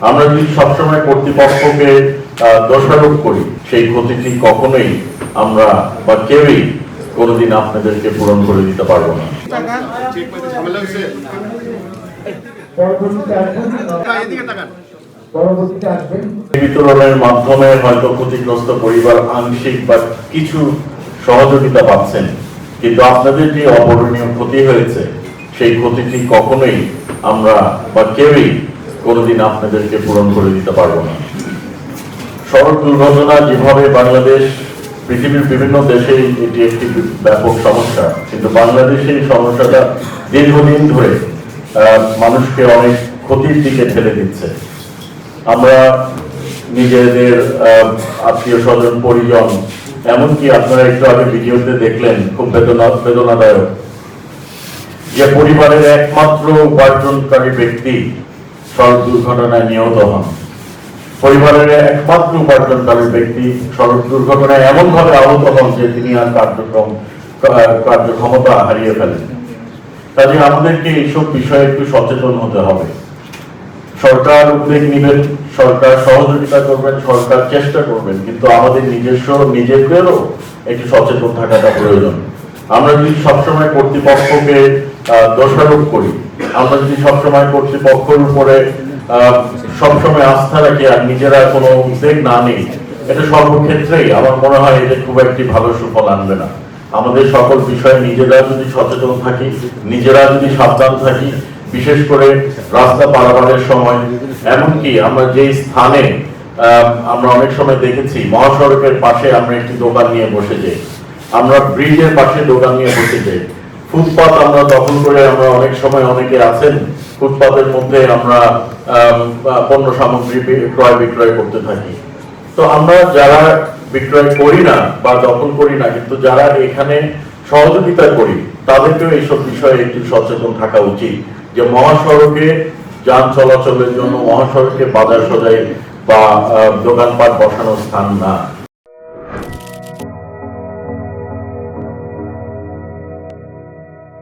আমরা যদি সবসময় কর্তৃপক্ষকে দোষারোপ করি, সেই ক্ষতিটি কখনোই আমরা বা কেউই কোনোদিন আপনাদেরকে পূরণ করে দিতে পারবো না। বিতরণের মাধ্যমে হয়তো ক্ষতিগ্রস্ত পরিবার আংশিক বা কিছু সহযোগিতা পাচ্ছেন, কিন্তু আপনাদের যে অপূরণীয় ক্ষতি হয়েছে সেই ক্ষতিটি কখনোই আমরা বা কেউই কোনোদিন আপনাদেরকে পূরণ করে দিতে পারবো না। সড়ক দুর্ঘটনা যেভাবে বাংলাদেশ, পৃথিবীর বিভিন্ন দেশে এটি একটি ব্যাপক সমস্যা, কিন্তু বাংলাদেশে এই সমস্যাটা দীর্ঘদিন ধরে মানুষকে অনেক ক্ষতির দিকে ঠেলে দিচ্ছে। আমরা নিজেদের আত্মীয় স্বজন, পরিজন, এমনকি আপনারা একটু আগে ভিডিওতে দেখলেন, খুব বেদনাদায়ক, যে পরিবারের একমাত্র উপার্জনকারী ব্যক্তি সড়ক দুর্ঘটনায় নিহত হন। পরিবারের একমাত্র উপার্জনকারী ব্যক্তি সড়ক দুর্ঘটনায় এমন ভাবে আহত হন যে তিনি আর কার্যক্ষমতা হারিয়ে ফেলেন। কাজে আমাদেরকে এইসব বিষয়ে একটু সচেতন হতে হবে। সরকার উদ্যোগ নেবেন, সরকার সহযোগিতা করবেন, সরকার চেষ্টা করবেন, কিন্তু আমাদের নিজেদেরও একটু সচেতন থাকাটা প্রয়োজন। আমরা যদি সবসময় কর্তৃপক্ষকে দোষারোপ করি, আমরা যদি সবসময় কর্তৃপক্ষের উপরে সবসময় আস্থা রাখি আর নিজেরা কোনো উদ্যোগ না নিই, এটা সর্বক্ষেত্রেই আমার মনে হয় এটা খুব একটি ভালো সুফল আনবে না। আমাদের সকল বিষয়ে নিজেরা যদি সচেতন থাকি, নিজেরা যদি সাবধান থাকি, বিশেষ করে রাস্তা পারাপারের সময়, এমনকি আমরা যে স্থানে আমরা অনেক সময় দেখেছি মহাসড়কের পাশে আমরা একটি দোকান নিয়ে বসে যাই, আমরা ব্রিজের পাশে দোকান নিয়ে বসে যাই, ফুটপাত আমরা দখল করে আমরা অনেক সময়, অনেকে আছেন ফুটপাতের মধ্যে আমরা পণ্য সামগ্রী ক্রয় বিক্রয় করতে থাকি। তো আমরা যারা বিক্রয় করি না বা দখল করি না, কিন্তু যারা এখানে সহযোগিতা করি, তাদেরকেও এইসব বিষয়ে একটু সচেতন থাকা উচিত যে মহাসড়কে যান চলাচলের জন্য মহাসড়কে বাজার সদাই বা দোকানপাট বসানোর স্থান না।